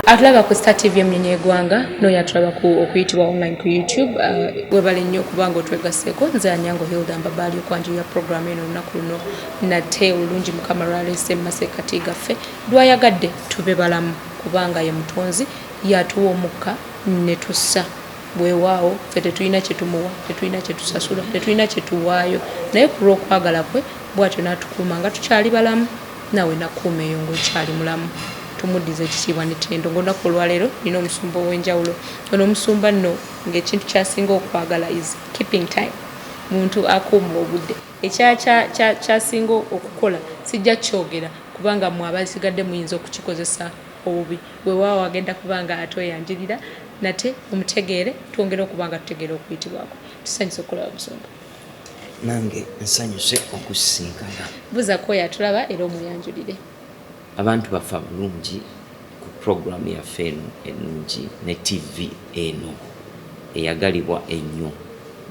Atulaba ku Star TV Emnyonyi Eggwanga n'oyo atulaba okuyitibwa online ku YouTube webale nnyo okubanga otwegaseeko nze Anyango Hilda Mbabaali okwanjulira programu eno olunaku luno nate olungi Mukama lwaleese mu maseekati gaffe lwayagadde tube balamu kubanga ye mutonzi yatuwa omukka ne tussa bwewaawo ffe tetulina kye tumuwa tetulina kye tusasula tetulina kye tuwaayo naye ku lw'okwagala kwe bw'atyo n'atukuuma nga tukyali balamu nawe nakuuma eyo ng'okyali mulamu tumuddize ekitiibwa n'ettendo ng'olunaku olwaleero nina omusumba ow'enjawulo ono omusumba nno ng'ekintu kyasinga okwagala is keeping time muntu akuuma obudde ekyasinga okukola sijja kyogera kubanga mwe abasigadde muyinza okukikozesa obubi weewaawo agenda kubanga ate oyanjirira nate omutegeere twongere okubanga tutegeera okuyitibwako tusanyuse okulaba musumba nange nsanyuse okusisinkana buzaako oyo atulaba era omuyanjulire abantu bafa bulungi ku programu yaffe eno ennungi ne TV eno eyagalibwa ennyo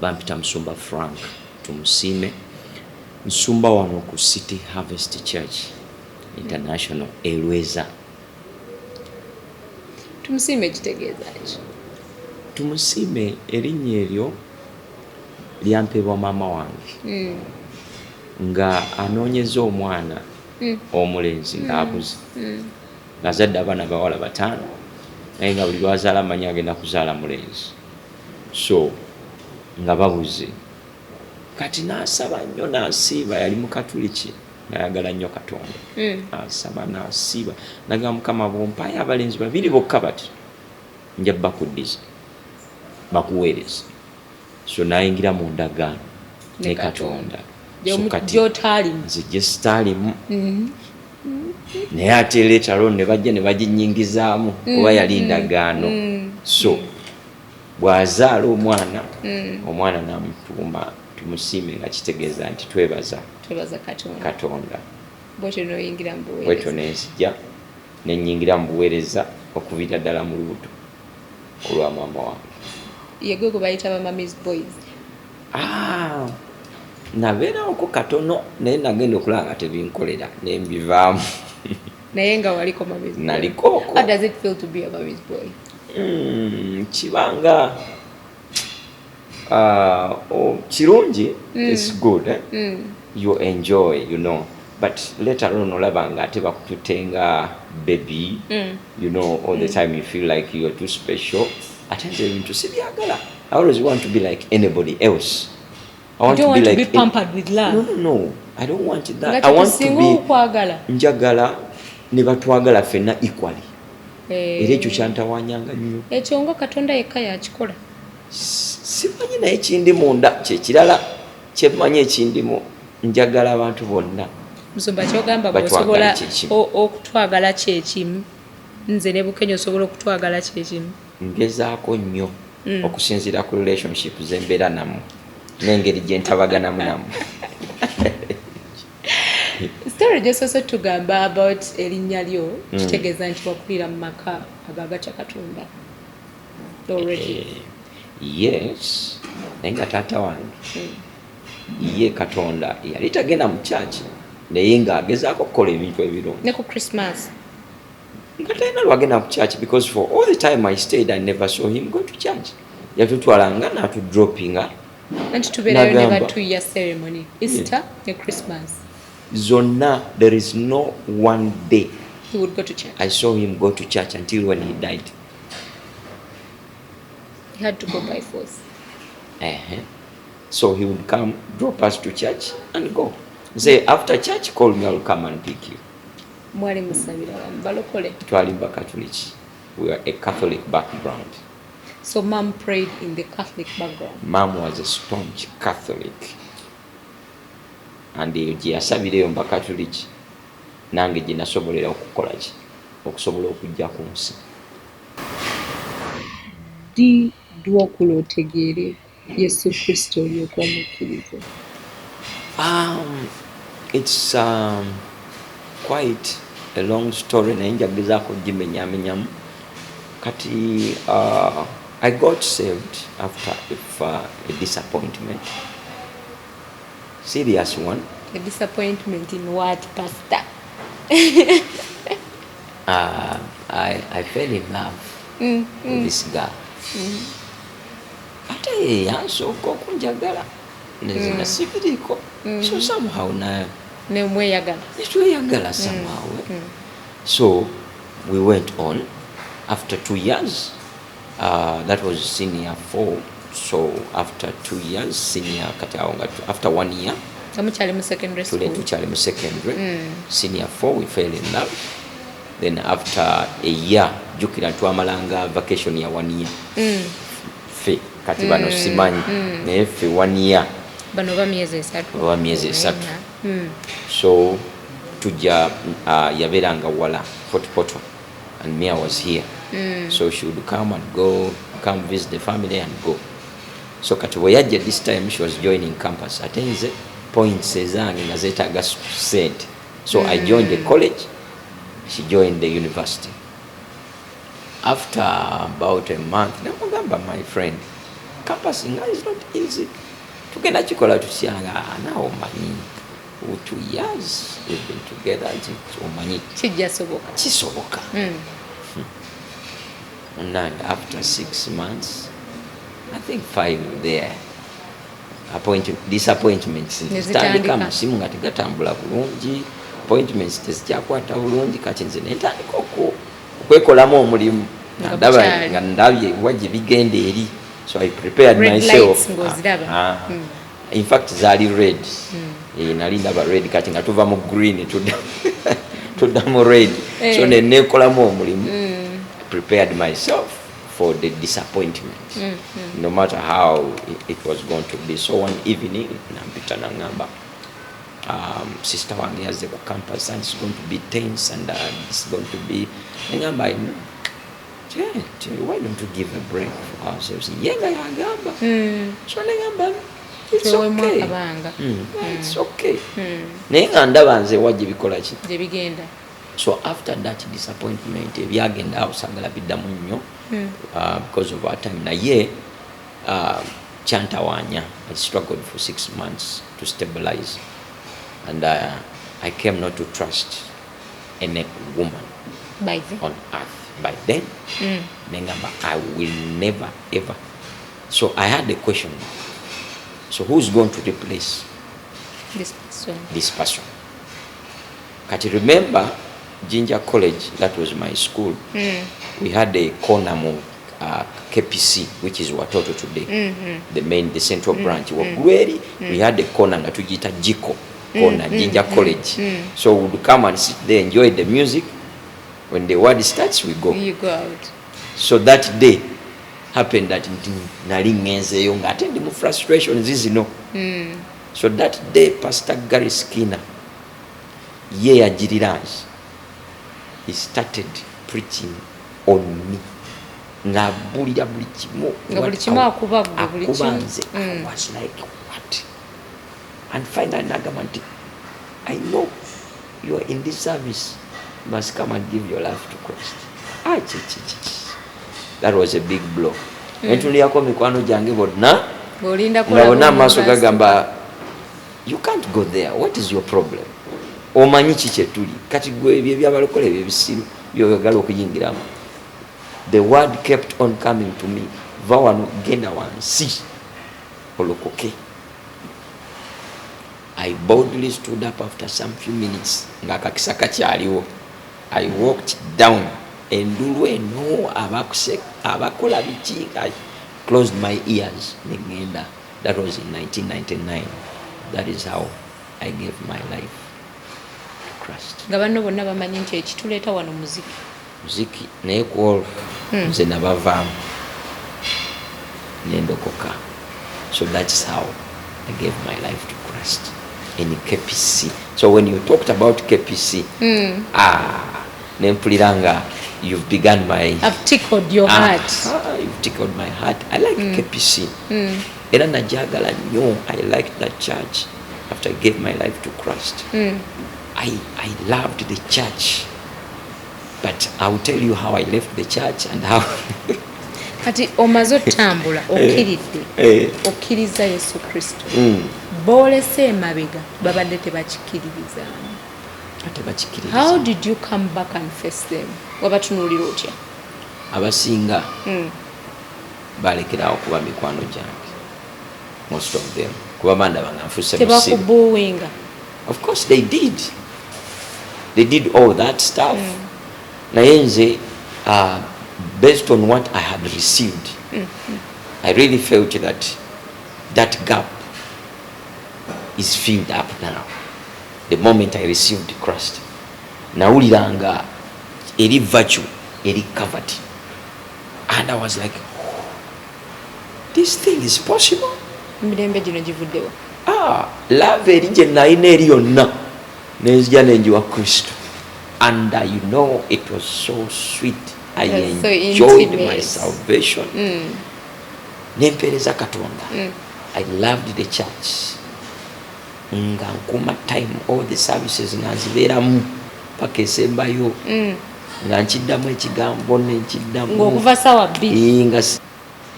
bampita musumba Frank Tumusiime nsumba wano ku City Harvest Church International Elweza. Tumusiime kitegeeza ki? Tumusiime erinnya eryo lyampebwa maama wange nga anoonyeza omwana omulenzi ng'abuze ng'azadde abaana bawala 5 naye nga buli lwazaala amanyi agenda kuzaala mulenzi so nga babuze kati n'asaba nnyo n'asiiba yali mu katuliki nayagala nnyo Katonda asaba n'asiiba naga Mukama bompayo abalenzi 2 bokka bati nja bakuddiza bakuweereza so nayingira mu ndagaano ne Katonda nze gye sitaalimu naye ate leetalo ne bajja ne baginyingizaamu kuba yali ndagaano so bw'azaala omwana n'amutuuma Tumusiime nga kitegeeza nti twebaza Katonda bwetyo nenzija nenyingira mu buweereza okuviira ddala mu lubuto olwa maama wange yegwe gwe bayita ba Mami's Boys. Nabeerako katono naye nagenda okulaba nga tebinkolera ne mbivaamu naye nga waliko Mami's Boy. Nalikooko. How does it feel to be a Mami's Boy? Kibanga kirungi, it's good. You enjoy, you know. But later on, olaba nga ate bakututenga baby, you know, all the time you feel like you're too special. Ate nze ebintu sibyagala. I always want to be like anybody else. I want to be be pampered with love. No. I don't want that. I want to be njagala ne batwagala fenna equally. Era ekyo kyantawanyanga nnyo. Ekyo nga Katonda yekka yakikola. Simanyi naye ekindi munda kyekirala kyemanyi ekindimu njagala abantu bonna. Musumba kyogamba bw'osobola okutwagala kyekimu nze ne Bukenya osobola okutwagala kyekimu. Ngezaako nnyo okusinziira ku relationship zembeera namu n'engeri gye ntabaganamu namu. Story gyosoose tugamba about erinnya lyo kitegeeza nti wakulira mu maka agagatya Katonda already. Yes, naye nga taata wange ye Katonda yali tagenda mu church naye ng'agezaako okukola ebintu ebirungi. Ne ku Christmas nga talina lwagenda ku church because for all the time I stayed I never saw him go to church. Yatutwalanga n'atudropinga anti tubeerayo ne batuya ceremony Easter ne Christmas. Zonna, there is no one day he would go to church. I saw him go to church until when he died. He had to go by force. So he would come, drop us to church and go. Say after church, call me, I'll come and pick you. Mwali musabira balokole. Twali Catholic. We are a Catholic background. So mom prayed in the Catholic background. Mom was a staunch Catholic. And gye yasabireyo mba Catholic nange gye nasobolera okukola ki okusobola okujja ku nsi. Ddi dwokula otegeere Yesu Kristo olyoka omukkirize? It's quite a long story naye njagezaako gimenyaamenyamu kati I got saved after a disappointment. Serious one. A disappointment in what, Pastor? I fell in love with this girl. Ate yansooka okunjagala nezina sibiriko. So somehow netweyagala somehow. So we went on after 2 years. That was senior 4. So after 2 years, senior after 1 year, Kamuchali mu secondary school. Tuchali mu secondary. Senior 4, we fell in love. Then after a year, jukira twamalanga vacation ya 1 year. Fe kati bano simanyi naye fe 1 year. Bano ba myezi 3. So tuja yaberanga wala Fort Portal, and me I was here. So she would come and go, come visit the family and go. So kati weyajja this time she was joining campus. Atenze points ezange nazetaga sent. So I joined the college, she joined the university. After about a month, namugamba my friend, campus is not easy. Tugenda kikola tusyanga nawo manyi 2 years we've been together. Omanyi kisoboka. And after 6 months, I think 5 there, disappointments zitandika musimu nga tegatambula bulungi, appointments tezikyakwata bulungi, kati nze netandika okwekolamu omulimu nga ndabye wajje bigenda eri. So I prepared myself. In fact zaali red. Nali ndaba red kati nga tuva mu green tudda mu red. So nekolamu omulimu. Prepared myself for the disappointment, no matter how it was going to be. So one evening, nampita nangamba, sister wange yazze ku campus and it's going to be tense and it's going to be. Nangamba, why don't you give a break for ourselves? Yenga yagamba. So nangamba, it's okay. It's okay. Nenga ndaba nze wajje bikola ki? Bigenda. So after that disappointment, byagenda awusagala biddamu nnyo because of our time. Naye kyantawanya. I struggled for 6 months to stabilize, and I came not to trust any woman on earth. By then, I will never ever. So I had a question. So who's going to replace this person? Kati remember, Jinja College, that was my school. We had a corner KPC, which is Watoto today, the central branch. We had a corner that we called Jiko corner, Jinja College. So we would come and sit there, enjoy the music. When the word starts, we go. You go out. So that day happened that nali ngenzeyo nga ate ndi mu frustrations zino. So that day, Pastor Gary Skinner, he started preaching on me. I was like, what? And finally, I know you are in this service. You must come and give your life to Christ. That was a big blow. You can't go there. What is your problem? Omanyi kichetuli kati gwe byabalokole ebisimu byogala okuyingiramu. The word kept on coming to me. Vawano genda wansi olokoke. I boldly stood up after some few minutes. Ngakakisaka kyaliwo. I walked down and no abakola biki. I closed my ears. That was in 1999. That is how I gave my life. Gabano bonna bamanyi nti ekituleeta wano muziki naye kwolwo nze nabavaamu nendokoka. So that's how I gave my life to Christ in KPC. So when you talked about KPC, nempuliranga you've begun my... I've tickled your heart. You've tickled my heart. I like KPC. Era najagala nnyo. I liked that church after I gave my life to Christ. I loved the church, but I will tell you how I left the church and how. Kati omazo tambula okiridde okkiriza Yesu Kristo bolese emabega babadde tebakikiririza. tebakikiriza. How did you come back and face them? Wabatunulira otya? Abasinga balekerawo kuba mikwano gyange, most of them, kuba bandaba nga nfuuse musiru. Tebakubuwinga? Of course they did all that stuff. Naye nze based on what I had received, I really felt that gap is filled up now. The moment I received Christ, nawuliranga eri virtue eri covered, and I was like, this thing is possible. Mirembe gino givuddewo. Love eri gye nalina eri yonna nenzija nenjiwa Kristo, and you know it was so sweet. I enjoyed my salvation. Nempereza Katonda. I loved the church. Nga nkuma time all the services nga nzibeeramu paka esembayo nga nkiddamu ekigambo nenkiddamu ng'okuva sawa bbiri.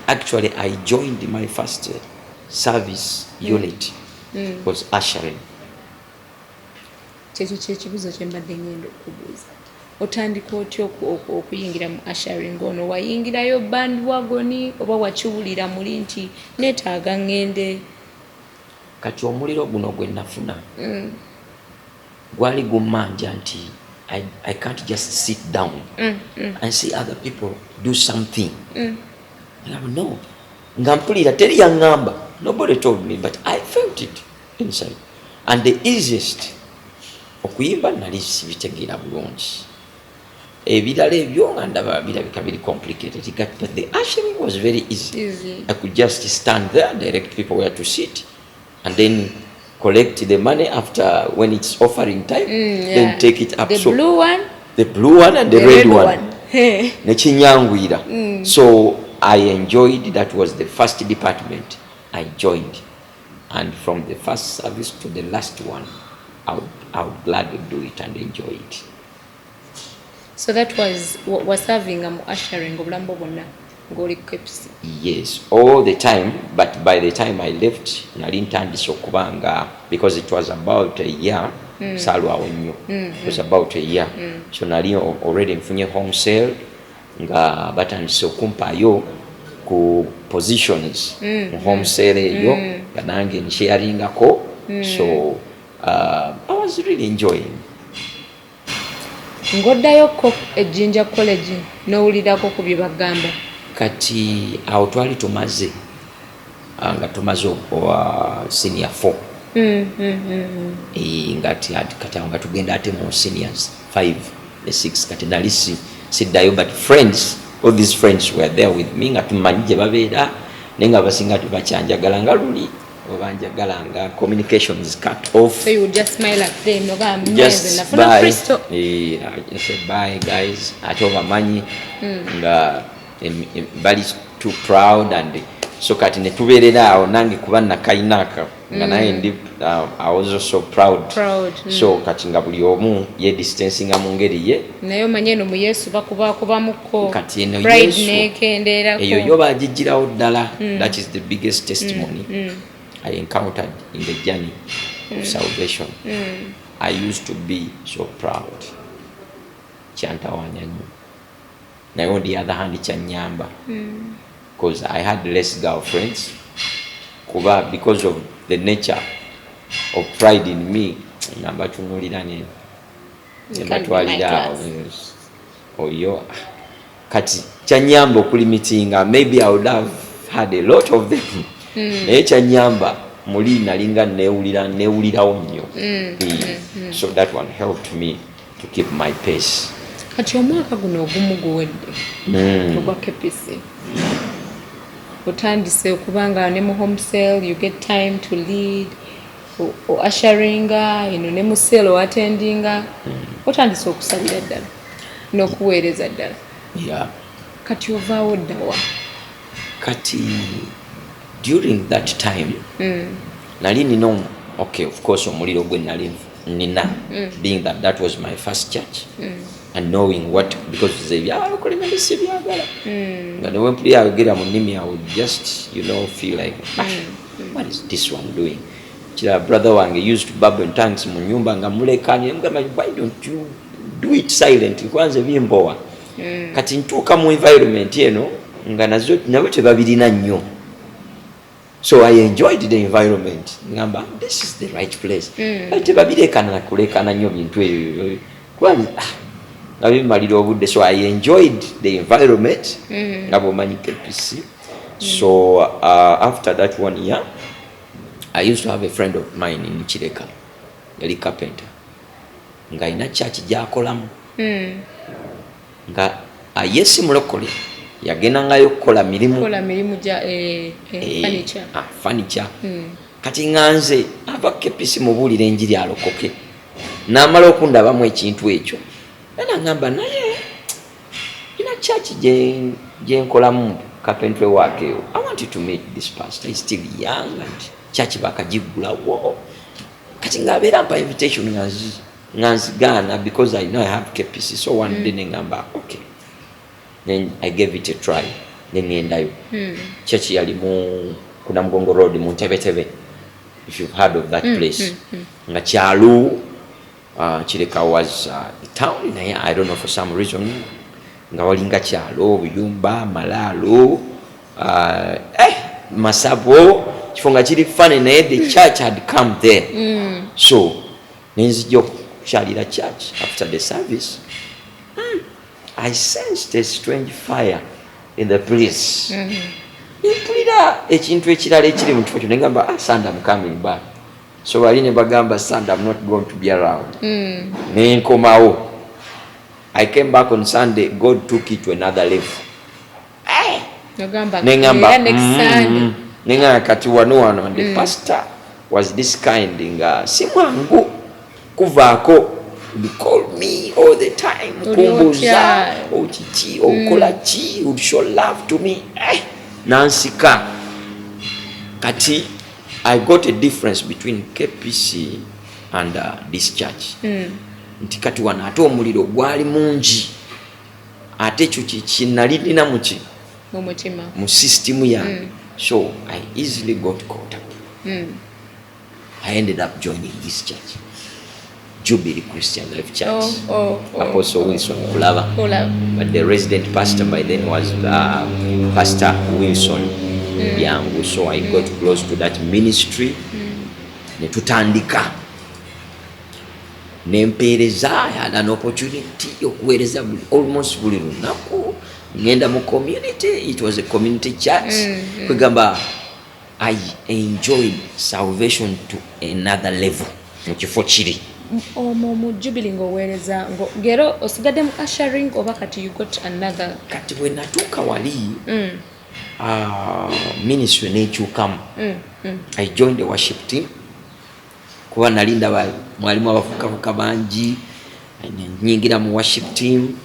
Actually I joined my first service unit was ushering. Kyekyo kyekibuuzo kye mbadde ngenda okubuuza. Otandika otya okuyingira mu ushering? Ono wayingirayo bandwagon oba wakiwulira muli nti neetaaga ngende? Kati omuliro guno gwe nafuna gwali gumanja nti I can't just sit down and see other people do something. No, nga mpulira teri yaŋŋamba, nobody told me, but I felt it inside. And the easiest okuyimba nali sibitegeera bulungi, ebirala ebyo nga ndaba birabika biri complicated, but the ushering was very easy. I could just stand there, direct people where to sit, and then collect the money after when it's offering time, then take it up. The blue one and the red one. Nechinyangwira. So I enjoyed, that was the first department I joined. And from the first service to the last one, I would gladly do it and enjoy it. So that was serving ushering obulambo bwonna ng'oli KPC? Yes, all the time, but by the time I left, nali ntandise okubanga, because it was about a year, salwawo nnyo, it was about a year, so nali already nfunye home sale, nga batandise okumpaayo ku positions mu home sale eyo, nga nange nsharingako, so I was really enjoying. Ng'oddayoko e Jinja College n'owulirako ku bye bagamba? Kati awo twali tumaze nga tumaze senior 4 ngati kati awo nga tugenda ate mu seniors 5 ne 6 kati nali siddayo, but all these friends were there with me nga tumanyi gye babeera naye nga basinga tubakyanjagala nga luli obanjagala nga communication is cut off. So you would just smile at them? Just bye. I said bye guys, ate obamanyi nga bali too proud, and so kati ne tubeerera awo nange kuba nakainaka nga naye ndi I was also proud. So kati nga buli omu ye distancing mu ngeri ye, naye omanye no mu Yesu bakubamuko kati eno pride nekendeerako eyo yo bagigirawo ddala. That is the biggest testimony I encountered in the journey of salvation. I used to be so proud. Kyantawanya nnyo. Naye on the other hand kyanyamba, because I had less girlfriends, kuba because of the nature of pride in me, nabatunulira ne batwalira oyo kati kyanyamba okulimitinga. Maybe I would have had a lot of them, naye kyanyamba muli nalinga newulirawo nnyo. So that one helped me to keep my pace. Kati omwaka guno ogumu guwedde ogwa KPC, otandise okubanga ne mu home sale you get time to lead, usheringa, ne mu sale attendinga, otandise okusabira ddala n'okuweereza ddala. Kati ovaawo ddawa? Kati during that time nali nina okay, of course omuliro gwe nali nina, being that was my first church, and knowing what, because when I would just feel like what is this one doing, kira brother wange used to bubble tanks mu nyumba nga mulekanye mugamba why don't you do it silently kwanza bimbowa kati ntuuka mu environment eno nga nazo nabo tebabirina nnyo. So I enjoyed the environment. Ngamba, this is the right place. Tebabireka kulekana nnyo bintu ebyo kwanza nabimalira obudde. So I enjoyed the environment nga bwomanyi KPC. So after that 1 year I used to have a friend of mine in Chireka, yali carpenter, nga ina church gyakolamu nga yesi mulokole yagenda ngayo kukola mirimu gya furniture. Kati nganze ava KPC mubuulira enjiri alokoke n'amala okundabamu ekintu ekyo era ngamba naye ina church gyenkolamu carpentry work eyo. I want you to meet this pastor, he's still young and church bakagigulawo. Kati ngabeera mpa invitation nganzigana because I know I have KPC. So one day ngamba okay, then I gave it a try. Then ngendayo church yali mu kuna Mgongo Road mu Ntebetebe, if you've heard of that place. Nga kyalo Chireka was the town naye I don't know for some reason nga walinga kyalo buyumba malalo masabo kifunga kiri fane naye the church had come there. So nenzijja okukyalira church after the service. I sensed a strange fire in the place. Mpulira ekintu ekirala ekiri mu kifo kyo negamba Sunday I'm coming back. So bali ne bagamba Sunday I'm not going to be around. Nenkomawo. I came back on Sunday. God took it to another level. Nengamba nenga kati wano and the pastor was this kind nga simwangu kuvaako. He called me all the time. Kumbuza ochichi okolachi would show love to me. Nansika kati I got a difference between KPC and this church. Nti kati wana ate omuliro gwali mungi ate ekyo kinalina muki mu system yange. So I easily got caught up. I ended up joining this church, Jubilee Christian Life Church. Apostle Wilson Kulava. But the resident pastor by then was Pastor Wilson Yangu. So I got close to that ministry. Netutandika nempereza an opportunity okuweereza almost buli lunaku ngenda mu community. It was a community church. Kwegamba I enjoyed salvation to another level mu kifo kiri mu Jubilee ng'oweereza ngero osigadde mu ushering oba kati you got another. Kati bwe natuuka wali ministry n'ekyukamu. I joined the worship team kuba nali ndaba mwalimu abavukavuka bangi, nyingira mu worship team,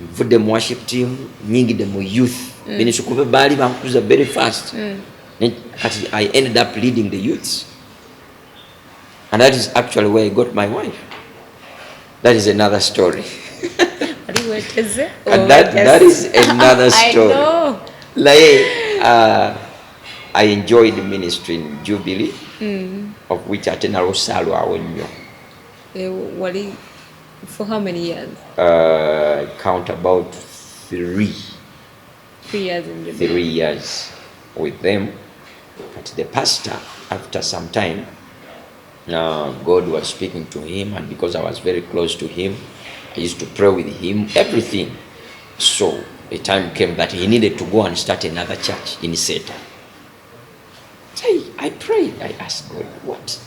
nvudde mu worship team, nyingidde mu youth ministry kuba baali bankuza very fast. Kati I ended up leading the youths, and that is actually where I got my wife. That is another story. And that is another story. I know. Like I enjoyed the ministry in Jubilee, of which I attended Rosalo Awonyo. For how many years? I count about 3. 3 years in Jubilee. 3 years with them. But the pastor, after some time, God was speaking to him, and because I was very close to him, I used to pray with him, everything. So a time came that he needed to go and start another church in Seta. So I prayed, I asked God, what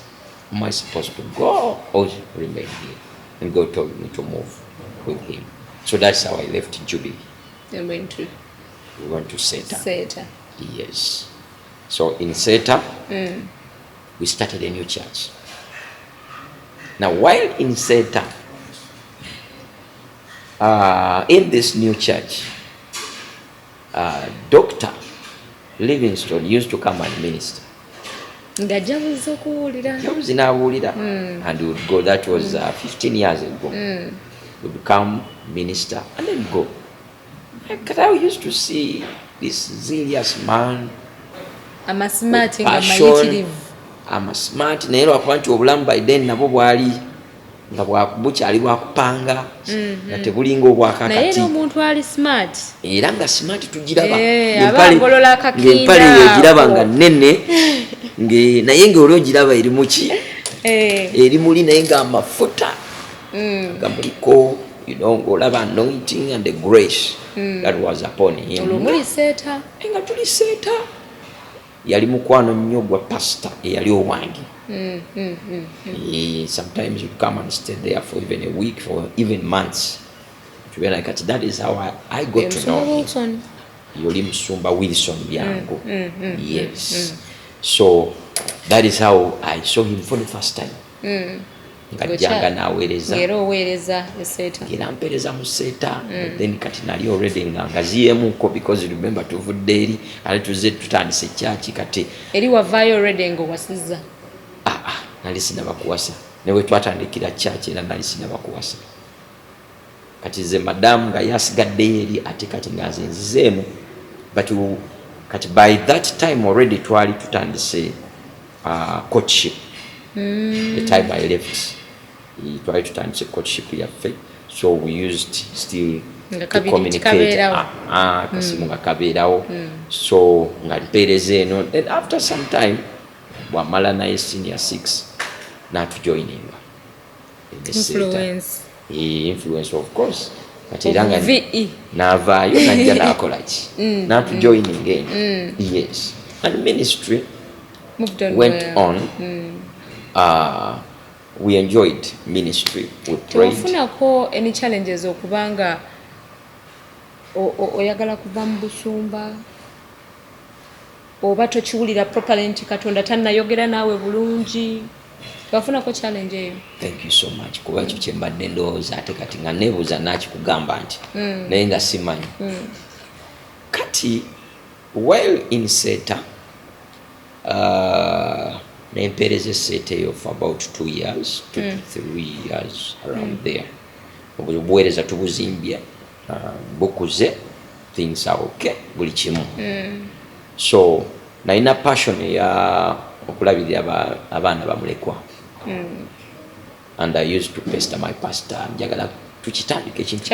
am I supposed to go or remain here? And God told me to move with him. So that's how I left Jubilee. And we went to Seta. Seta. Yes. So in Seta, we started a new church. Now, while in Seta, in this new church, Dr. Livingstone used to come and minister. And he would go. That was 15 years ago. He would come, minister, and then go. Because I used to see this zealous man, passion, ama smart naye lwakuba nti obulamu by then nabwo bwali nga bukyali bwakupanga nga tebulinga obwakakati naye n'omuntu ali smart era nga smart tugiraba ng'empale yegiraba nga nnene naye ngaoli ogiraba eri muki eri muli naye ng'amafuta gamuliko ng'olaba anointing and the grace that was upon him nga tuli seeta yali mukwano nnyo gwa pastor eyali owange. Sometimes you come and stay there for even a week, for even months. To be like that is how I got to know him. Yoli Musumba Wilson Bianco. Yes. So that is how I saw him for the first time. Ngajanga naweereza era mpeereza mu seeta then kati nali already ngaziyemuko because remember tuvudde eri ali tuze tutandise church kati eri wavaayo already ngo wasiza nali sinaba kuwasa newe twatandikira church era nali sinaba kuwasa kati ze madam nga yasigadde eri ate kati ngazinzizeemu but kati by that time already twali tutandise courtship. The time I left twali tutandise courtship yaffe, so we used still to communicate kasimu nga kabeerawo so nga mpeereza eno then after some time bwamala naye senior 6 natujoininga influence of course kati era nga naavaayo najja nakolaki natujoininga eno yes and ministry went on. We enjoyed ministry. We prayed. Tewafunako any challenges okubanga oyagala kuva mu busumba oba tokiwulira properly nti Katonda tannayogera naawe bulungi? Tewafunako challenge eyo? Thank you so much kuba ekyo kye mbadde ndowooza ate kati nga neebuuza nakikugamba nti naye nga simanyi kati while in Seta nempeereza esseeta eyo for about 2 years 2 to 3 years around there. Obuweereza tubuzimbye bukuze, things are okay, buli kimu. So nalina passion ya okulabirira abaana bamulekwa. And I used to pester my pastor njagala tukitandika ekintu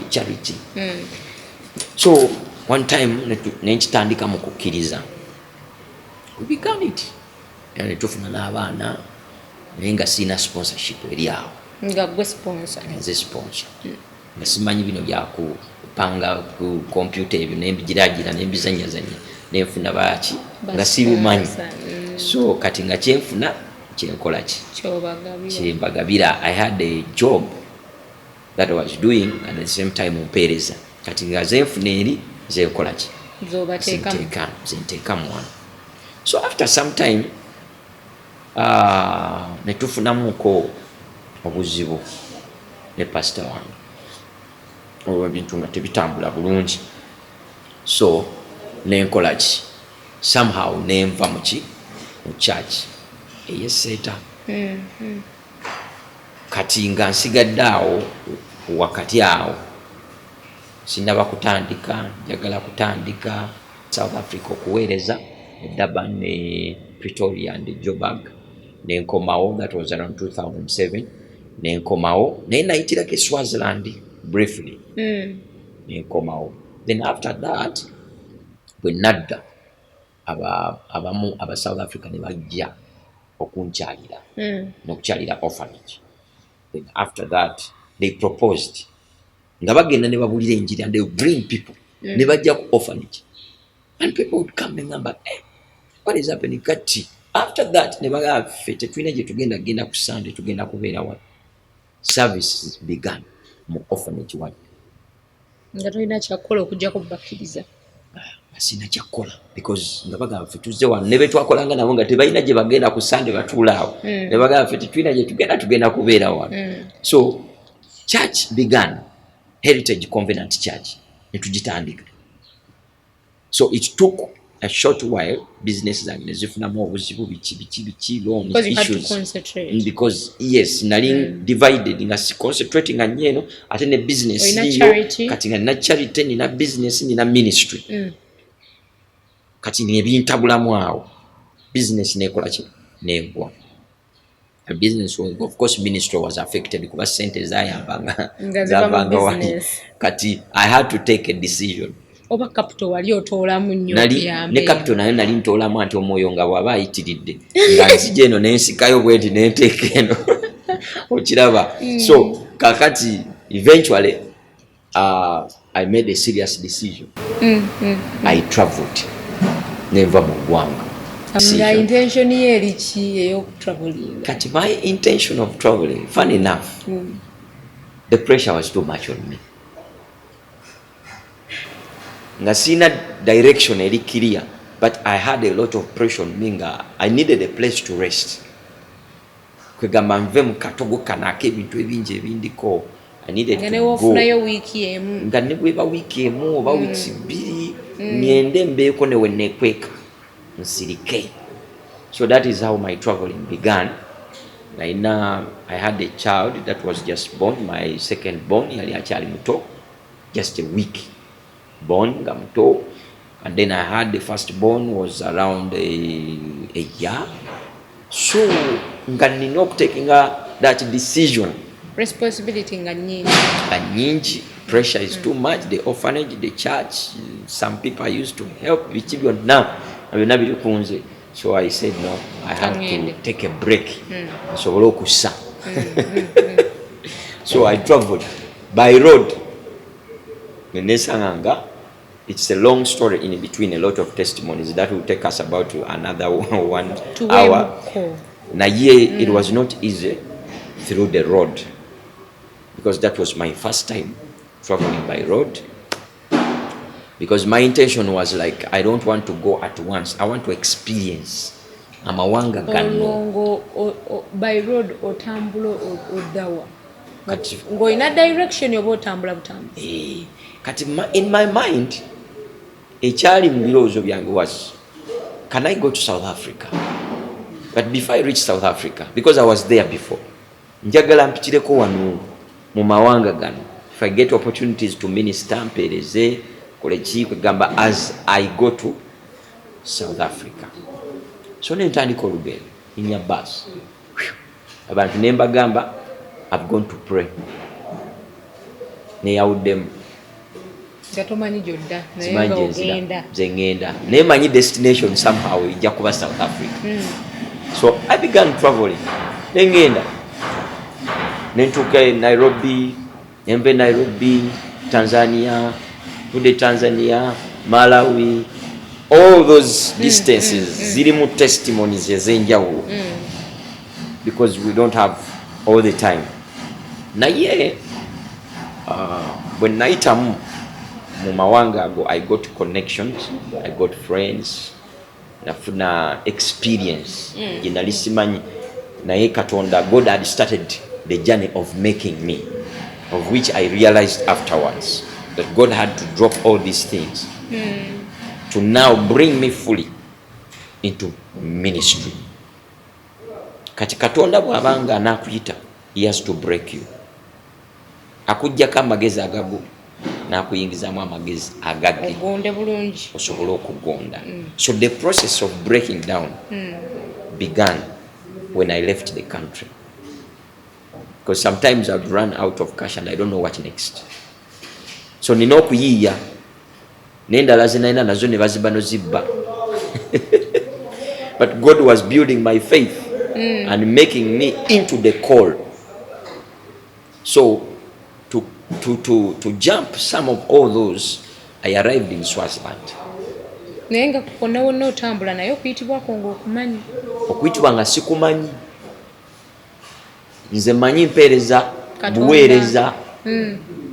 charity. So one time nekitandika mu kukkiriza, we began it. Yani tufuna n'abaana naye nga sina sponsorship eri awo nga gwe sponsor nga simanyi bino byakupanga ku computer ebyo nembigiragira nembizanyazanya nenfuna baki nga sibimanyi. So kati nga kyenfuna kyenkola ki kyembagabira. I had a job that I was doing and at the same time mpeereza kati nga zenfuna eri zenkola ki zenteekamu wano. So after some time netufunamuko obuzibu ne pastor wange olwo ebintu nga tebitambula bulungi. So nenkola ki somehow nenva mu church eyeseeta kati nga nsigadde awo wakati awo sinaba kutandika, njagala kutandika South Africa okuweereza Durban ne Pretoria and Joburg. Nenkomawo, that was around 2007. Nenkomawo naye nayitirako swazland briefly. Nenkomawo then after that bwe nadda abamu aba South Africa ne bajja okunkyalira n'okukyalira orphanage. Then after that they proposed nga bagenda ne babulira enjiri and they would bring people ne bajja ku orphanage and people would come and ngamba what is happening kati. After that ne bagamba ffe tetulina gye tugenda ku Sunday tugenda kubeera wano. Services began mu orphanage wano nga tolina kyakukola okujjako bakkiriza. Sina kyakukola because nga bagamba ffe tuzze wano ne betwakolanga nabo nga tebalina gye bagenda ku Sunday batuulaawo ne bagamba ffe tetulina gye tugenda kubeera wano. So church began, Heritage Covenant Church ne tugitandika. So it took a short while business zange nezifunamu obuzibu biki loan issues because yes nali divided nga si concentrating nga nyeno ate ne business niyo kati nga na charity ni na business ni na ministry kati ni ebintabulamu awo business nekola ki negwa. The business was, of course, ministry was affected because sente zavanga wali. Kati I had to take a decision. Oba capital wali otolamu nnyo ne capital nayo nali ntolamu anti omwoyo nga bw'aba ayitiridde nga nzija eno nensikayo bwenti nenteeka eno okiraba. So kakati eventually I made a serious decision. I traveled nenva mu ggwanga. Nga intention ye eri ki ey'okutraveling? Kati my intention of traveling, funny enough, the pressure was too much on me. Nga sina direction eri clear, but I had a lot of pressure on me nga I needed a place to rest. Kwegamba nve mu katogo kanako ebintu ebingi ebindiko. I needed to go. Nga ne bweba wiiki emu oba weeks bbiri ngende mbeeko ne wennekweka nsirike. So that is how my traveling began. I had a child that was just born, my second born, yali akyali muto, just a week born nga muto. And then I had the first born was around a year. So nga nina okutekinga that decision. Responsibility nga nyingi. Pressure is too much. The orphanage, the church, some people used to help. Now, so I said no, I have to take a break. So I traveled by road. It's a long story in between, a lot of testimonies that will take us about another 1 hour. It was not easy through the road because that was my first time traveling by road. Because my intention was like, I don't want to go at once. I want to experience. Amawanga gano. By road otambula odawa. Go in a direction yobo otambula butambula. Kati in my mind, ekyali mu birowoozo byange was, can I go to South Africa? But before I reached South Africa, because I was there before, njagala mpitireko wano mu mawanga gano. If I get opportunities to minister mpereze kugamba as I go to South Africa. So nentandika olugendo in your bus. Abantu nembagamba I've gone to pray. Neyawuddemu. Gatomanyi jodda zengenda. Nemanyi destination somehow ijja kuba South Africa. So I began traveling. Nengenda. Nentuuka Nairobi, nembe Nairobi, Tanzania, Tanzania, Malawi, all those distances zirimu testimonies ezenjawulo because we don't have all the time. Naye when naitamu mu mawanga ago, I got connections, I got friends, nafuna experience ginali simanyi naye Katonda, God had started the journey of making me, of which I realized afterwards that God had to drop all these things to now bring me fully into ministry. Kati Katonda bw'abanga anakuyita, he has to break you. Akujjako amagezi agago n'akuyingizamu amagezi agagge osobole okugonda. So the process of breaking down began when I left the country. Because sometimes I'd run out of cash and I don't know what next. So nina okuyiiya n'endala zenalina nazo ne baziba nozibba. But God was building my faith and making me into the call. So to jump some of all those, I arrived in Swazland. Naye nga konna wonna otambula naye okuyitibwako ng'okumanyi. Okuyitibwa nga sikumanyi. Nze manyi mpeereza buweereza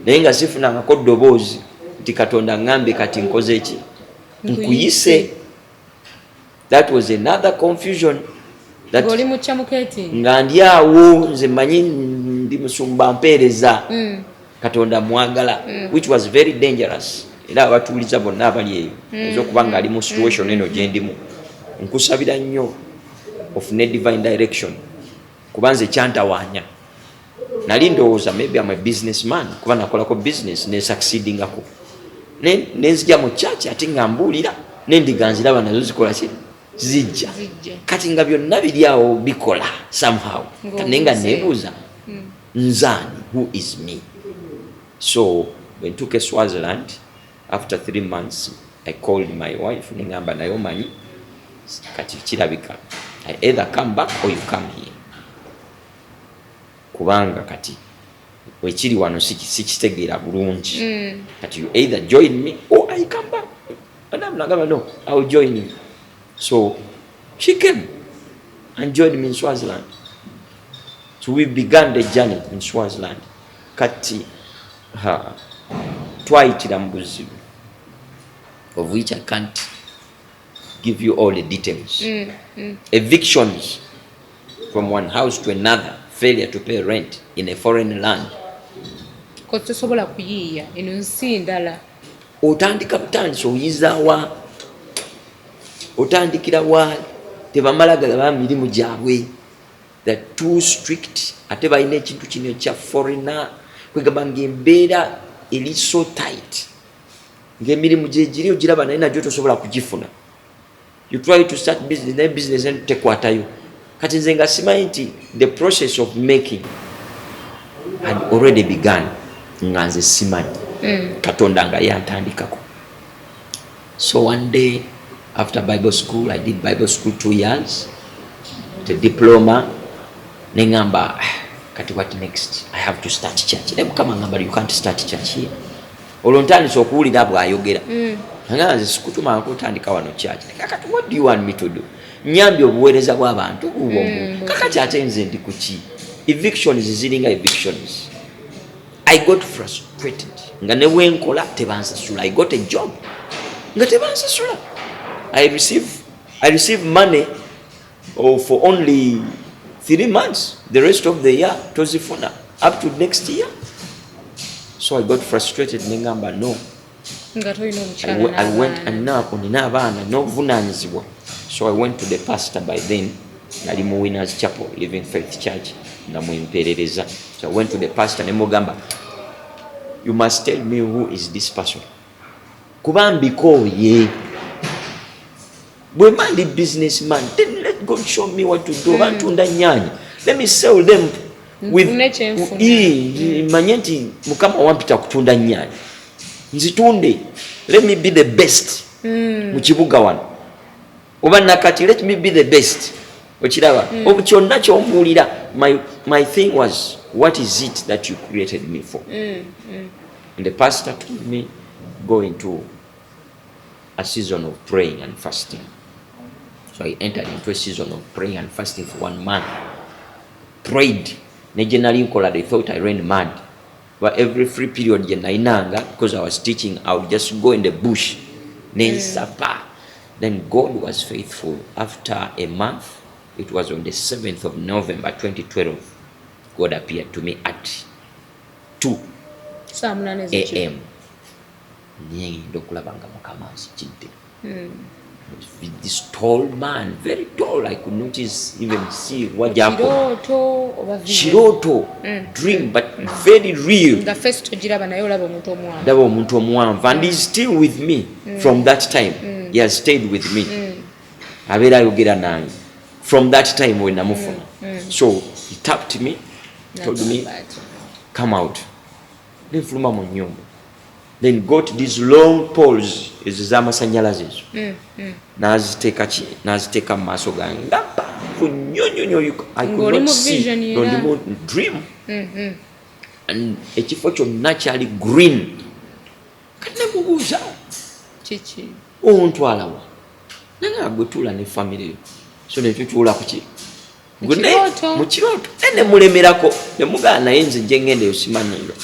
naye nga sifunangako ddoboozi nti Katonda ngambe kati nkoze ki nkuyise. That was another confusion. Oli mu kyamuketi nga ndi awo nze manyi ndi musumba mpeereza Katonda mwagala, which was very dangerous. Era abatuuliza bonna abali eyo ez'okuba nga ali mu situation eno gye ndimu, nkusabira nnyo ofune divine direction kuba nze kyantawaanya. Nali ndowooza maybe I'm a businessman kuba nakolako business ne succeedingako, nenzija mu church ate nga mbuulira n'endiga nziraba nazo zikola ki zijja kati nga byonna biri awo bikola somehow kanenga nebuuza nzani who is me. So when took a Swaziland after 3 months I called my wife nengamba nayo manyi kati kirabika I either come back or you come here kubanga kati wekiri wano sikitegeera bulungi kati you either join me or I come back. Madam nagamba no, I will join you. So she came and joined me in Swaziland. So we began the journey in Swaziland. Kati twayitira mu buzibu of which I can't give you all the details. Evictions from one house to another, failure to pay rent in a foreign land. Kotosobola kuyiya eno nsi ndala. Otandika butandisa oyizaawa, otandikira wa tebamala galaba mirimu gyabwe. They're too strict. Ate balina ekintu kino ekya foreigner kwegamba ng'embeera eri so tight. Ng'emirimu gye giri ogiraba naye nagyo tosobola kugifuna. You try to start business, naye business tekwatayo. Kati nze nga simanyi nti the process of making had already begun nga nze simanyi. Katonda nga yantandikako. So one day after Bible school, I did Bible school 2 years, the diploma. Nengamba, kati what next? I have to start church. Then come ngamba, you can't start church here. Olontandisa okuwulira bw'ayogera. Nga nze sikutuma nkutandika wano church. Kakati what do you want me to do? Nyambye obuweereza bw'abantu bubwomu. Kakati ate nze ndi kuki? Evictions ziringa evictions. I got frustrated. Nga ne wenkola tebansasula. I got a job. Nga tebansasula. I receive money for only 3 months. The rest of the year tozifuna up to next year. So I got frustrated. Nengamba no. I went and now nina abaana n'obuvunanyizibwa. So I went to the pastor by then. Nali mu Winners Chapel, Living Faith Church. Namwemperereza. So I went to the pastor nemugamba, you must tell me who is this person. Kubambiko ye. Bwe mandi businessman, then let God show me what to do. Bantunda nyanya. Let me sell them with manyenti mukama wampita kutunda nyanya. Nzitunde. Let me be the best. Mu kibuga wano. Oba nakati let me be the best. Okiraba. Obukyonna ky'ombuulira. My thing was, what is it that you created me for? And the pastor told me, go into a season of praying and fasting. So I entered into a season of praying and fasting for 1 month. Prayed. Generally, they thought I ran mad. But every free period, because I was teaching, I would just go in the bush. Then God was faithful. After a month, it was on the 7th of November 2012, God appeared to me at 2 a.m. This tall man, very tall, I could not even see what happened. Chiroto, dream, but very real. And he's still with me from that time. He has stayed with me. From that time when I'm so he tapped me, told me, come out. Then got these long poles ez'amasanyalaze n'aziteeka mu maaso gange ngamba kunyonyonyo I could not see dream and ekifo kyonna kyali green kati nemubuuza kiki ontwalawa nanga gwetuula ne family yo so netutuula kuki mu kirooto nemulemerako nemugaa naye nze gye ngenda eyo simanyiiro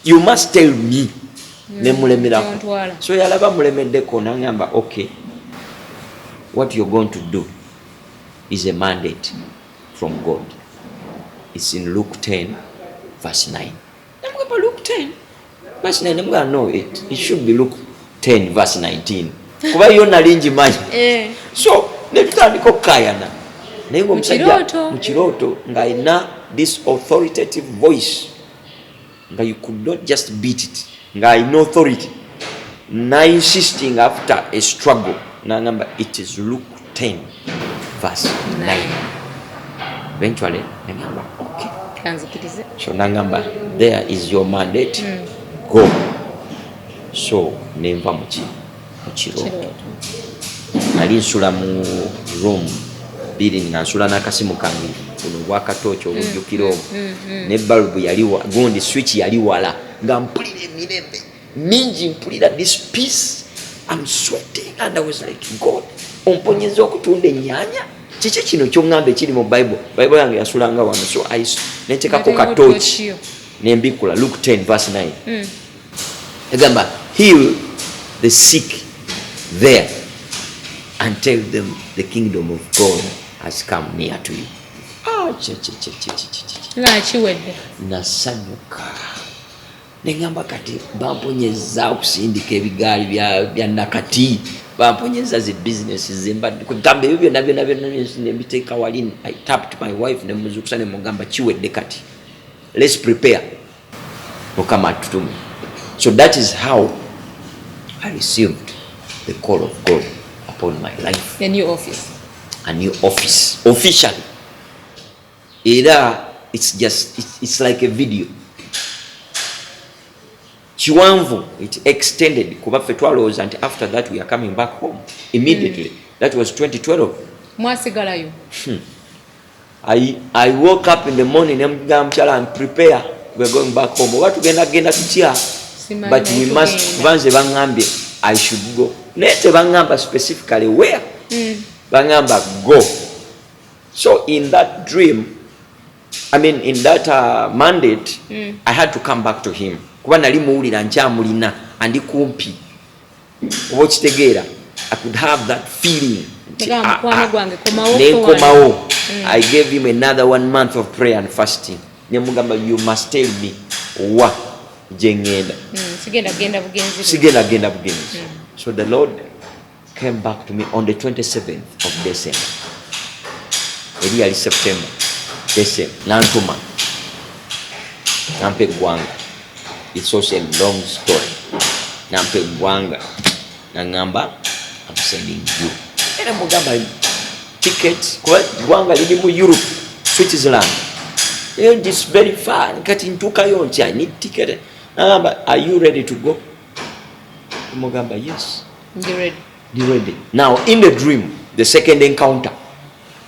you must tell me nemulemerako so yalaba mulemeddeko nangamba okay, what you're going to do is a mandate from God. It's in Luke 10 verse 9. Namugamba Luke 10 verse 9. Namugamba no, it should be Luke 10 verse 19 kuba yo nali njimanyi so netutandika okukayana naye omusajja mu kirooto ng'alina this authoritative voice nga you could not just beat it nga alina authority na insisting after a struggle nangamba it is Luke 10 verse 9. Eventually nagamba okay, so nagamba there is your mandate, go. So nenva mu kirooto nali nsula mu room building nga nsula n'akasimu kange kuno bwakatooki obujjukiro ne balubu yali gundi switch yali wala nga mpulira emirembe mingi, mpulira this peace, I'm sweating and I was like, God, omponyeza okutunda ennyanja? Kiki kino ky'oŋŋamba ekiri mu Bible yange yasulanga wano, so netekako katooki nembikula Luke 10 verse 9 egamba heal the sick there and tell them the kingdom of God has come near to you. Nasanyuka nengamba kati bamponyeza okusindika ebigaali bya nakati, bamponyeza zi business zemba kugamba ebyo byonna nembiteeka wali. I tapped my wife nemuzukusa nemugamba kiwedde kati, let's prepare mukama atutume. So that is how I received the call of God upon my life. A new office officially. It's like a video. Chiwanvu, it extended kuba fe twalowooza nti after that we are coming back home immediately. That was 2012. Mwasigalayo. I woke up in the morning and prepare, we're going back home. Oba tugenda tutya, but we must banze bangambye I should go. Nete bangamba specifically where? Bangamba go. So in that dream, in that mandate, I had to come back to him. Kuba nali muwulira nkyamulina andi kumpi. Oba okitegeera, I could have that feeling. Nenkomawo. I gave him another 1 month of prayer and fasting. Nemugamba, you must tell me wa jengenda. Sigenda bugenzi. So the Lord came back to me on the 27th of December. Eri yali September. December. Nantuma. Nampe gwanga. It's also a long story. Nampe gwanga. Nangamba, I'm sending you. Era mugamba tickets. Kwa gwanga lili mu Europe, Switzerland. It's very far. Kati ntuka yonchi. I need ticket. Nangamba, are you ready to go? Mugamba, yes. You're ready. Now, in the dream, the second encounter,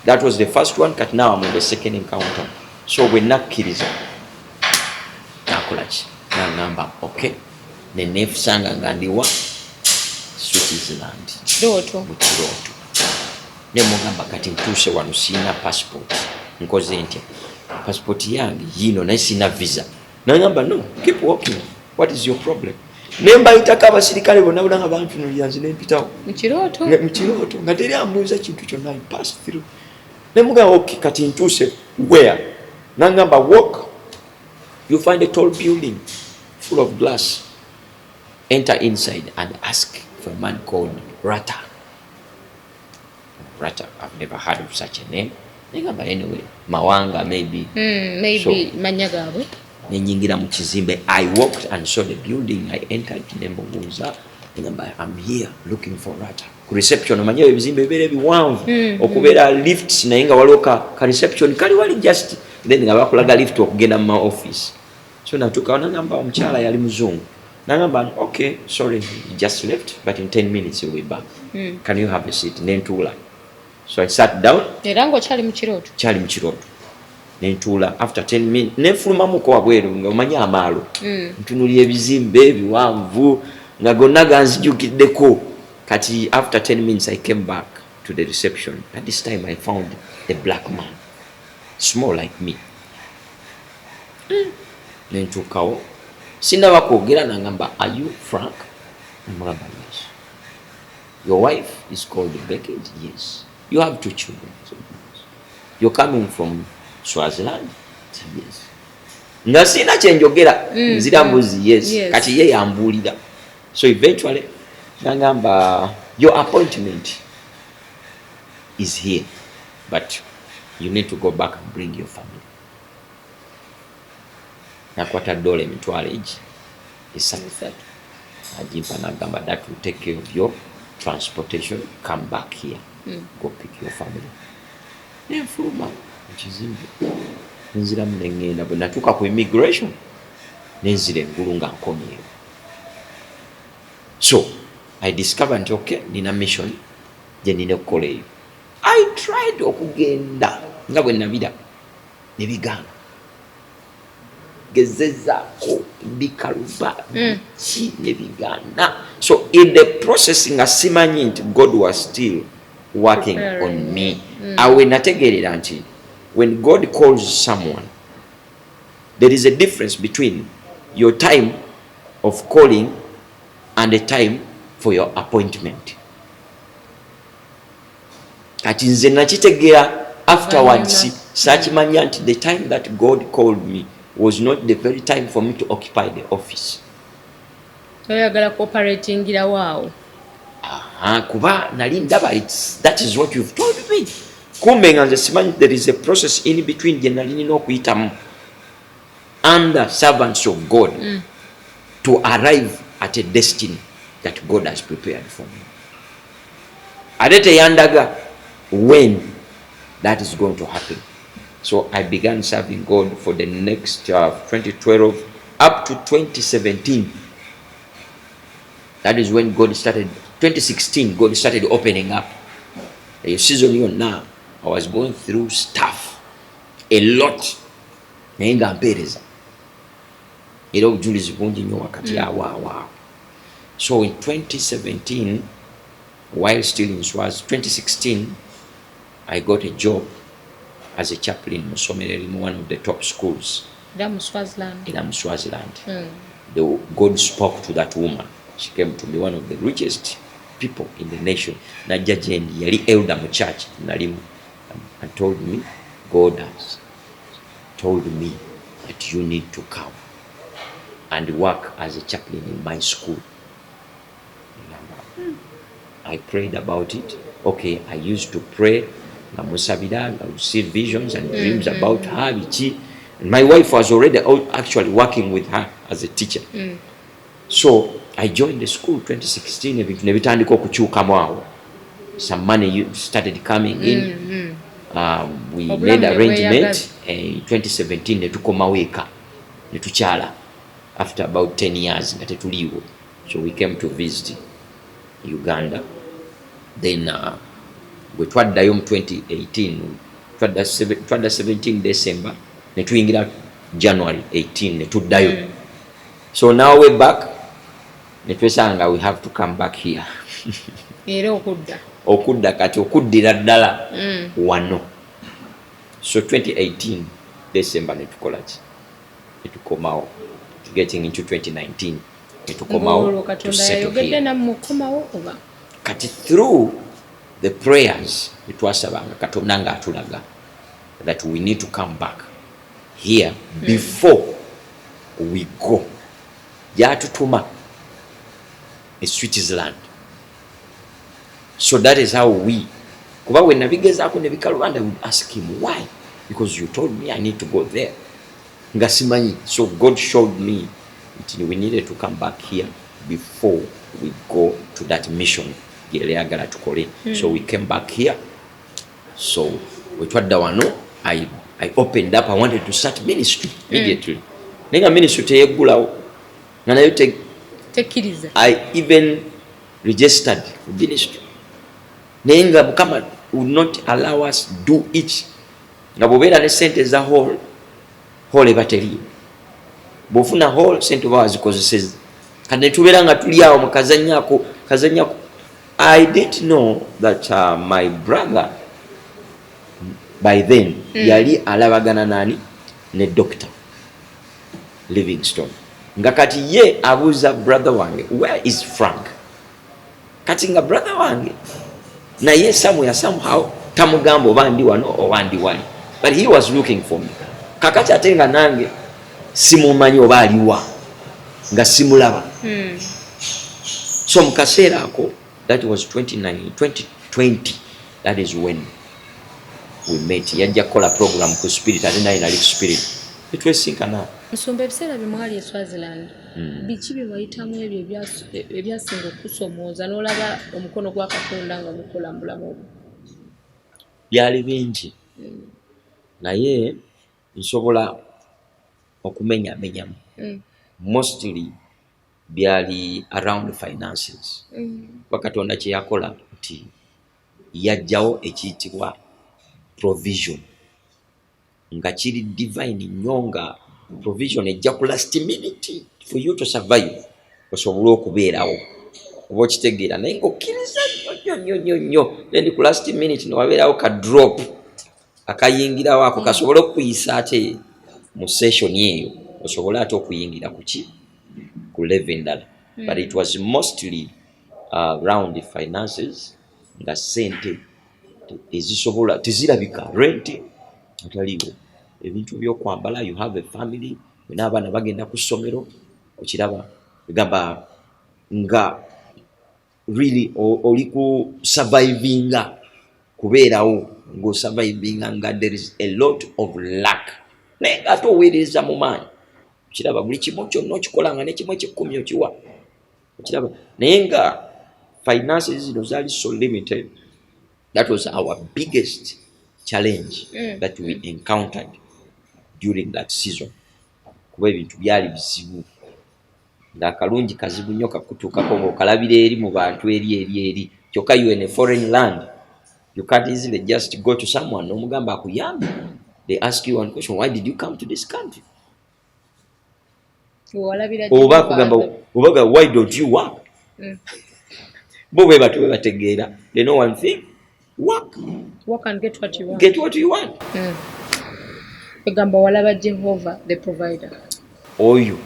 that was the first one, but now I'm in the second encounter. So we're not kidding. Nakulachi. Nangamba, okay. Nenef sanga ngandiwa Switzerland. Doto. Nemugamba kati ntuse wano sina passport. Nkoze ntya. Passport yange yino na sina visa. Nangamba, no, keep walking. What is your problem? Nemba itaka abasirikale bonna bulanga bantu nulyanzi nempitawo. Mukirooto. Nga teri ambuuza kintu kyonna, I pass through. Nemugamba, okay, kati ntuse where? Nangamba, walk. You find a tall building full of glass. Enter inside and ask for a man called Rata. Rata, I've never heard of such a name. Nengamba, anyway, Mawanga maybe. Maybe Manyagawe. Nenyingira mu kizimbe. I walked and saw the building. I entered nembuuza. Nengamba, I'm here looking for Rata. Ku reception omanyi ebizimbe bibeera ebiwanvu okubeera lifts naye nga waliwo ka reception kali wali just then nga bakulaga lift okugenda mu office. So natuka nangamba omukyala yali muzungu. Nangamba, okay, sorry, he just left, but in 10 minutes he'll be back. Can you have a seat? Nentuula. So I sat down. Era ng'okyali mu kirooto. Kyali mu kirooto. Nentuula. After 10 minutes, nenfulumamuko wabweru nga omanyi amaalo. Ntunulira ebizimbe ebiwanvu nga gonna ganzijukiddeko. Kati after 10 minutes I came back to the reception. At this time I found a black man, small like me. Nentuukawo. Sindaba kwogera nangamba, are you Frank? Namugamba, yes. Your wife is called Beckett? Yes. You have 2 children? You're coming from Swazland? Yes. Nga sina kyenjogera nzira mbuzi yes. Kati ye yambuulira. So eventually nangamba, your appointment is here, but you need to go back and bring your family. Nakwata dole emitwalo egi esatu. Ajimpa nagamba, that will take care of your transportation. Come back here. go pick your family. Nenfuluma ekizimbe nenziramu nengenda bwe natuuka ku immigration nenzira engulu nga nkomyewo. So I discovered nti okay, nina mission gye nina okukola eyo. I tried okugenda nga bwe nabira ne bigaana gezezaako bikaluba ki ne bigaana. So in the process nga simanyi nti God was still working on me. Awe nategeerera nti when God calls someone, there is a difference between your time of calling and the time for your appointment. Kati nze nakitegeera afterwards sakimanya nti the time that God called me was not the very time for me to occupy the office. Oyagala cooperatingira waawo. Kuba nali ndaba that is what you've told me. Kumbe nga nze simanyi there is a process in between gye nali nina okuyitamu under servants of God to arrive at a destiny that God has prepared for me. Ate teyandaga when that is going to happen. So I began serving God for the next 2012 up to 2017. That is when God started. 2016, God started opening up. A season now, I was going through stuff a lot. Nenga mpereza. Era obujulizi bungi nnyo wakati wow. So in 2017, while still in Swaz, 2016, I got a job as a chaplain in one of the top schools. In Swazland. God spoke to that woman. She came to be one of the richest people in the nation. Najja jendi yali elder mu church nalimu and told me, God has told me that you need to come and work as a chaplain in my school. I prayed about it. Okay, I used to pray. I would see visions and dreams about her. And my wife was already actually working with her as a teacher. So I joined the school 2016. Some money started coming in. We made arrangement in 2017 netukomaweka netuchala after about 10 years ngatetuliwo. So we came to visit Uganda. Then we twaddayo mu 2018 twadda 17 December netuyingira January 18 netuddayo. So now we're back. Netwesanga we have to come back here. Era okudda kati okuddira ddala wano. So 2018 December netukolaki netukomawo getting into 2019 netukomawo to settle here. Kati through the prayers netwasabanga Katonda nga atulaga that we need to come back here before we go. Yatutuma Switzerland. So that is how we. Kuba when nabigezaako ne bikalubanda, I would ask him why, because you told me I need to go there. Ngasimanyi. So God showed me that we needed to come back here before we go to that mission. So we came back here. So we twadda wano. I opened up. I wanted to start ministry immediately. Nenga ministry teyeggulawo. I even registered for ministry. Nenga Mukama would not allow us to do it. Nga bobera ne sente za hall ebateri. Bofuna hall sente oba wazikozeseza. Kane tubeera nga tuli awo mukazanyako. I didn't know that my brother by then yali alabagana nani ne Dr. Livingstone. Nga kati ye abuza brother wange, where is Frank? Kati nga brother wange na ye somehow tamugamba oba ndi wano oba ndi wali, but he was looking for me. Kakati ate nga nange simumanyi oba aliwa nga simulaba. So mukaseera ako, that was 2020. That is when we met. Yajja kola program ku spirit ate naye nali ku spirit. Etwesinkana. Nsomba ebiseera bye mwali e Swaziland, biki bye wayitamu ebyo ebyasinga okusomooza n'olaba omukono gwa Katonda nga gukola mu bulamu obwo? byali bingi naye nsobola okumenyamenyamu mostly byali around finances Katonda kye yakola nti yajjawo ekiyitibwa provision nga kiri divine nnyo nga provision ejja ku last minute for you to survive osobole okubeerawo oba okitegeera naye ng'okkiriza nnyo then ku last minute newabeerawo ka drop akayingirawo ako kasobole okukuyisa ate mu session eyo osobole ate okuyingira ku level endala but it was mostly around the finances nga sente ezisobola tezirabika rent ataliwo ebintu byokwambala you have a family n'abaana bagenda ku ssomero okiraba egamba nga really oli ku survivinga kubeerawo ng'osurvivinga nga there is a lot of luck naye ate oweereza mu maanyi okiraba buli kimu kyonna okikola nga nekimu ekyekumi okiwa okiraba naye nga finances zino zaali so limited. That was our biggest challenge that we encountered during that season. Kuba ebintu byali bizibu ng'akalungi kazibu nnyo kakutuukako ng'okalabira eri mu bantu eri kyokka you in a foreign land you can't easily just go to someone n'omugamba akuyambe. They ask you one question, why did you come to this country? Oba kugamba why don't you work? Bo bwe batu bategeera they know one thing, work and get what you want. Egamba walaba Jehovah the provider oyo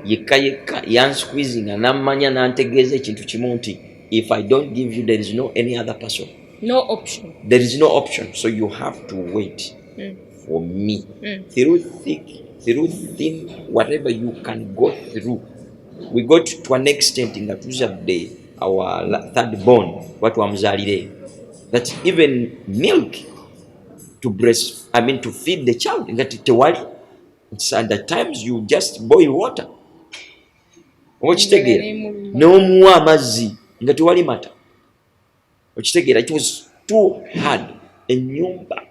yekka yansqueezing nammanya nantegeeza ekintu kimu nti if I don't give you there is no any other person, no option, there is no option, so you have to wait for me through thick through thin, whatever you can go through. We got to an extent in that day our third born watu wamzalire that even milk to to feed the child that tewali. At the times you just boil water okitegeera n'omuwa amazzi nga tewali mata okitegeera. It was too hard. Ennyumba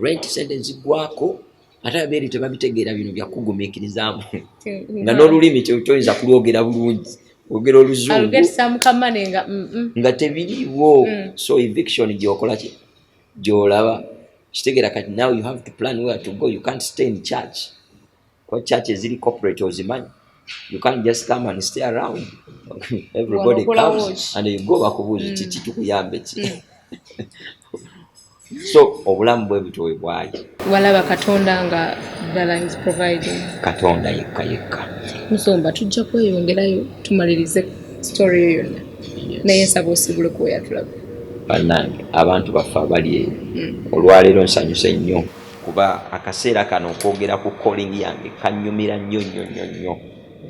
rent sente zigwako ate abeeri tebabitegeera bino byakugumiikirizaamu nga n'olulimi kyoyinza kulwogera bulungi ogera oluzungu nga tebiriiwo. So eviction gyokola ki gyolaba kitegeera kati now you have to plan where to go. You can't stay in church because church eziri corporate ozimanyi. You can't just come and stay around. Everybody comes and you go bakubuuza kiki tukuyambe ki. So obulamu bwe butwe bwayi walaba Katonda nga ddala is providing. Katonda yekka Musomba tujja kweyongerayo tumalirize story eyo yonna naye nsaba osibule kweyatulaga bannange abantu baffe abali eyo. Olwaleero nsanyuse nnyo kuba akaseera kano okwogera ku calling yange kannyumira nnyo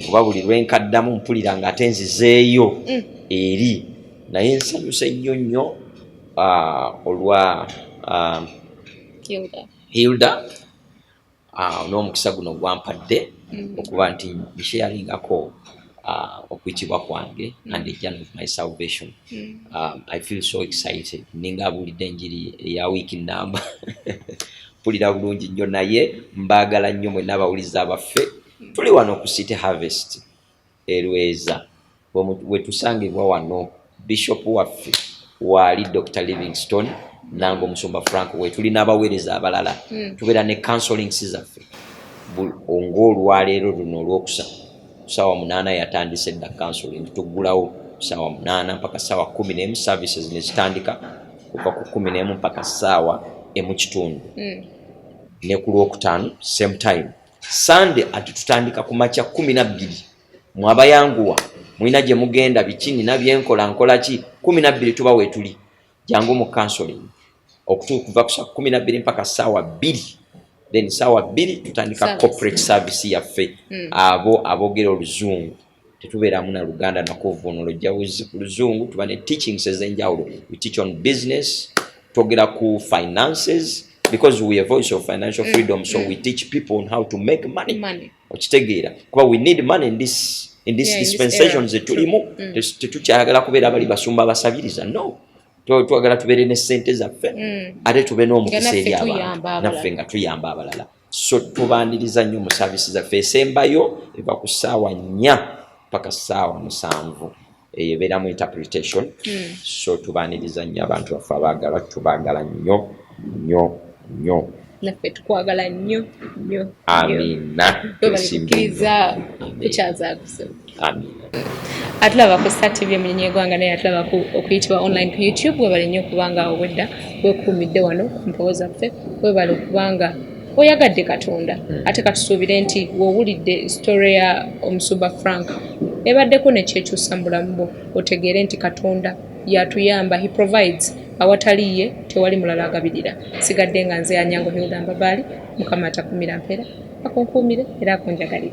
kuba buli lwenkaddamu mpulira nga ate nzizeeyo eri naye nsanyuse nnyo olwa Hilda n'omukisa guno gwampadde okuba nti nsharingako okuyitibwa kwange and the journey of my salvation. I feel so excited. Ninga abulidde enjiri ya wiiki namba mpulira bulungi nnyo naye mbaagala nnyo mwe n'abawuliza abaffe tuli wano ku City Harvest Erweza wetusangibwa wano Bishop waffe wali Dr. Livingstone nange omusumba Frank we tuli n'abaweereza abalala tubeera ne counseling zaffe ng'olwaleero luno olwokusatu sawa 8 yatandise dda counseling tugulawo sawa 8 mpaka sawa 11 services nezitandika kuva ku 11 mpaka sawa emukitundu ne ku Lwokutaano same time. Sunday tutandika ku makya 12 mwabayanguwa mwina gye mugenda bikini na byenkola nkola ki 12 tuba wetuli jangu mu counseling okutuuka ku saa 12 mpaka sawa 2. Then sawa 2 tutandika corporate service yaffe abo abogera oluzungu tetubeeramu na Luganda nakuvuunula jawuzi ku luzungu tuba ne teachings ez'enjawulo. We teach on business, togera ku finances because we are voice of financial freedom, so we teach people on how to make money. Okitegeera kuba we need money in this dispensation zetulimu tetukyayagala kubeera bali basumba basabiriza no twagala tubeere ne ssente zaffe ate tube n'omukisa eri abantu naffe nga tuyamba abalala. So tubaaniriza nnyo mu saavisi zaffe. Esembayo eva ku ssaawa 4 paka ssaawa 7 ebeeramu interpretation. So tubaaniriza nnyo abantu baffe abaagala, tubaagala nnyo nnyo nnyo. Naffe tukwagala nnyo nnyo. Amina. Tubalikiriza kukyaza kusoma. Amina. Atulaba ku Star TV Munyonyi Egwanga naye atulaba okuyitibwa online ku YouTube. Webale nnyo kubanga obwedda weekuumidde wano ku mpewo zaffe. Webale okubanga oyagadde Katonda ate katusuubire nti woowulidde story ya omusumba Frank ebaddeko nekyekyusa mu bulamu bwo otegeere nti Katonda yatuyamba, he provides. Awataliye tewali mulala agabirira. Sigadde nga nze Anyango Hilda Mbabaali, Mukama atakumira mpeera akunkuumire era akunjagalire.